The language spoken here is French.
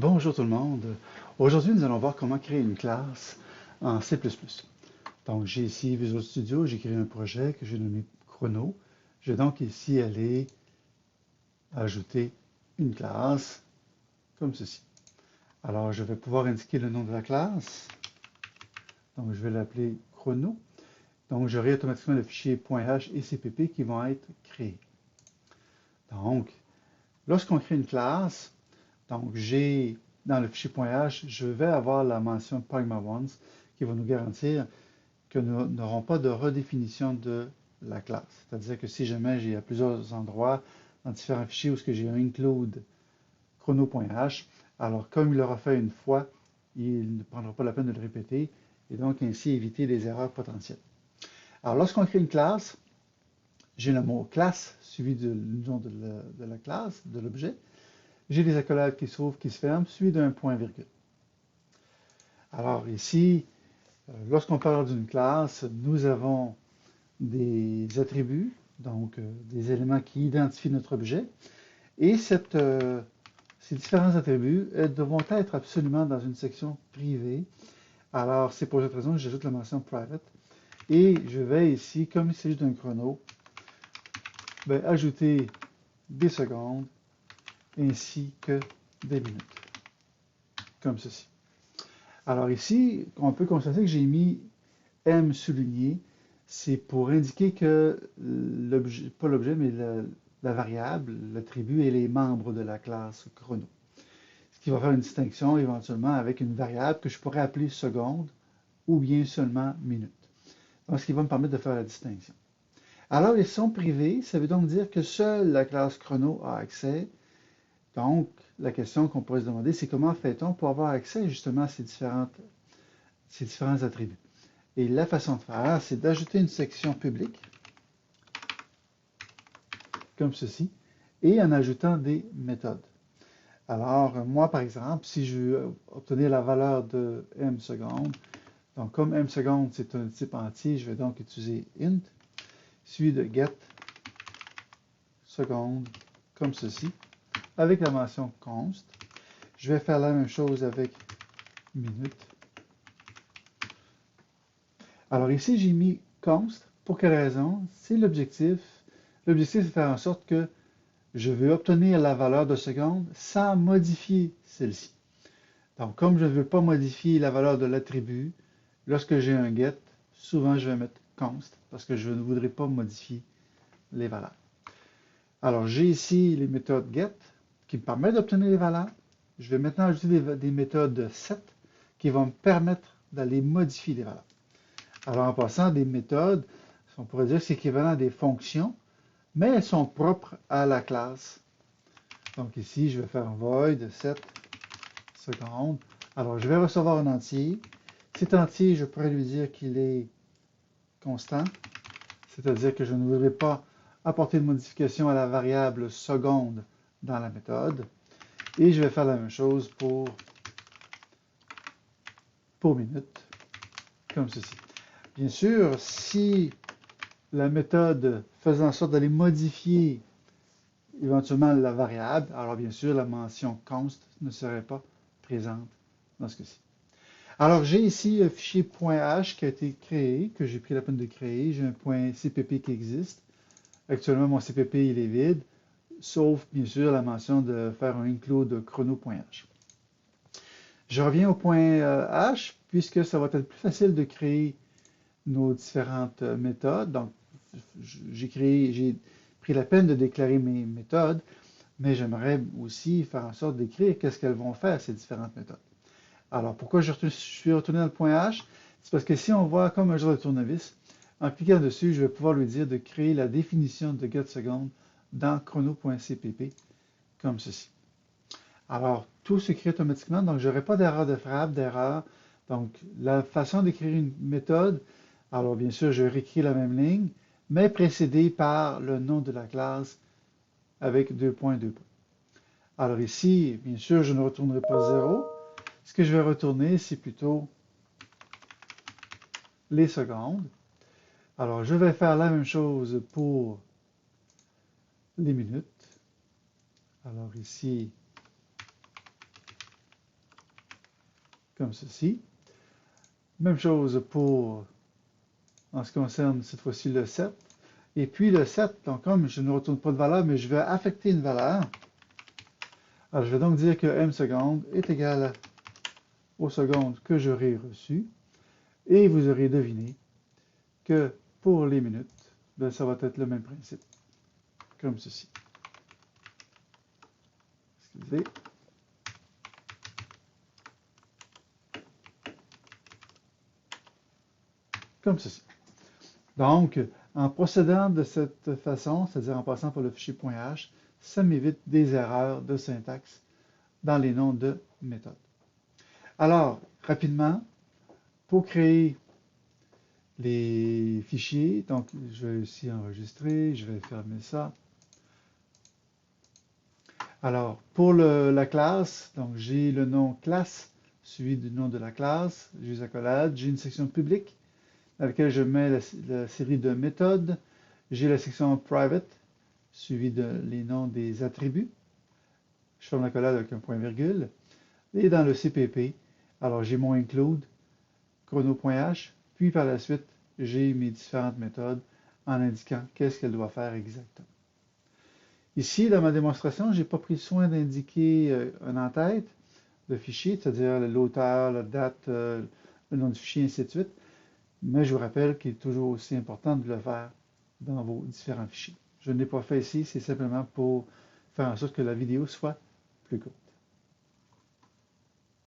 Bonjour tout le monde. Aujourd'hui, nous allons voir comment créer une classe en C++. Donc, j'ai ici Visual Studio, j'ai créé un projet que j'ai nommé Chrono. Je vais donc ici aller ajouter une classe comme ceci. Alors, je vais pouvoir indiquer le nom de la classe. Donc, je vais l'appeler Chrono. Donc, j'aurai automatiquement le fichier .h et cpp qui vont être créés. Donc, lorsqu'on crée une classe, donc j'ai dans le fichier .h, je vais avoir la mention pragma once qui va nous garantir que nous n'aurons pas de redéfinition de la classe. C'est-à-dire que si jamais j'ai à plusieurs endroits dans différents fichiers où j'ai un include chrono.h, alors comme il l'aura fait une fois, il ne prendra pas la peine de le répéter et donc ainsi éviter les erreurs potentielles. Alors lorsqu'on crée une classe, j'ai le mot classe suivi du nom de la classe, de l'objet. J'ai des accolades qui s'ouvrent, qui se ferment, suivi d'un point virgule. Alors ici, lorsqu'on parle d'une classe, nous avons des attributs, donc des éléments qui identifient notre objet, et ces différents attributs devront être absolument dans une section privée. Alors c'est pour cette raison que j'ajoute la mention private, et je vais ici, comme il s'agit d'un chrono, ajouter des secondes ainsi que des minutes, comme ceci. Alors ici, on peut constater que j'ai mis M souligné, c'est pour indiquer que l'objet, pas l'objet, mais la variable, l'attribut et les membres de la classe chrono. Ce qui va faire une distinction éventuellement avec une variable que je pourrais appeler seconde ou bien seulement minute. Donc, ce qui va me permettre de faire la distinction. Alors, ils sont privés, ça veut donc dire que seule la classe chrono a accès. Donc, la question qu'on pourrait se demander, c'est comment fait-on pour avoir accès justement à ces différents attributs. Et la façon de faire, c'est d'ajouter une section publique, comme ceci, et en ajoutant des méthodes. Alors, moi, par exemple, si je veux obtenir la valeur de m secondes, donc comme m secondes, c'est un type entier, je vais donc utiliser int, suivi de get seconde, comme ceci, avec la mention const. Je vais faire la même chose avec minute. Alors ici, j'ai mis const. Pour quelle raison? C'est l'objectif. L'objectif, c'est de faire en sorte que je veux obtenir la valeur de seconde sans modifier celle-ci. Donc, comme je ne veux pas modifier la valeur de l'attribut, lorsque j'ai un get, souvent je vais mettre const parce que je ne voudrais pas modifier les valeurs. Alors, j'ai ici les méthodes get qui me permettent d'obtenir les valeurs. Je vais maintenant ajouter des méthodes set qui vont me permettre d'aller modifier les valeurs. Alors, en passant, des méthodes, on pourrait dire que c'est équivalent à des fonctions, mais elles sont propres à la classe. Donc ici, je vais faire void set seconde. Alors, je vais recevoir un entier. Cet entier, je pourrais lui dire qu'il est constant, c'est-à-dire que je ne voudrais pas apporter de modification à la variable seconde dans la méthode. Et je vais faire la même chose pour minute, comme ceci. Bien sûr, si la méthode faisait en sorte d'aller modifier éventuellement la variable, alors bien sûr la mention const ne serait pas présente dans ce cas-ci. Alors j'ai ici le fichier .h qui a été créé, que j'ai pris la peine de créer. J'ai un .cpp qui existe. Actuellement mon cpp il est vide, sauf bien sûr la mention de faire un include chrono.h. Je reviens au .h puisque ça va être plus facile de créer nos différentes méthodes. Donc j'ai pris la peine de déclarer mes méthodes, mais j'aimerais aussi faire en sorte d'écrire qu'est-ce qu'elles vont faire, ces différentes méthodes. Alors, pourquoi je suis retourné dans le point H? C'est parce que si on voit comme un genre de tournevis, en cliquant dessus, je vais pouvoir lui dire de créer la définition de getSecond dans chrono.cpp, comme ceci. Alors, tout se crée automatiquement, donc je n'aurai pas d'erreur de frappe, d'erreur. Donc, la façon d'écrire une méthode, alors bien sûr, je réécris la même ligne, mais précédée par le nom de la classe avec 2 points. Alors ici, bien sûr, je ne retournerai pas 0. Ce que je vais retourner, c'est plutôt les secondes. Alors, je vais faire la même chose pour les minutes. Alors ici, comme ceci. Même chose pour, en ce qui concerne cette fois-ci le 7. Et puis le 7, donc comme je ne retourne pas de valeur, mais je vais affecter une valeur. Alors je vais donc dire que m secondes est égal aux secondes que j'aurai reçues. Et vous aurez deviné que pour les minutes, ben, ça va être le même principe, comme ceci. Excusez. Comme ceci. Donc, en procédant de cette façon, c'est-à-dire en passant par le fichier .h, ça m'évite des erreurs de syntaxe dans les noms de méthodes. Alors, rapidement, pour créer les fichiers, donc je vais ici enregistrer, je vais fermer ça. Alors, pour la classe, donc j'ai le nom classe suivi du nom de la classe, j'ai les accolades, j'ai une section publique dans laquelle je mets la série de méthodes, j'ai la section private suivie de les noms des attributs, je ferme l'accolade avec un point virgule, et dans le CPP, alors j'ai mon include, chrono.h, puis par la suite, j'ai mes différentes méthodes en indiquant qu'est-ce qu'elles doivent faire exactement. Ici, dans ma démonstration, je n'ai pas pris soin d'indiquer un en-tête de fichier, c'est-à-dire l'auteur, la date, le nom du fichier, ainsi de suite. Mais je vous rappelle qu'il est toujours aussi important de le faire dans vos différents fichiers. Je ne l'ai pas fait ici, c'est simplement pour faire en sorte que la vidéo soit plus courte.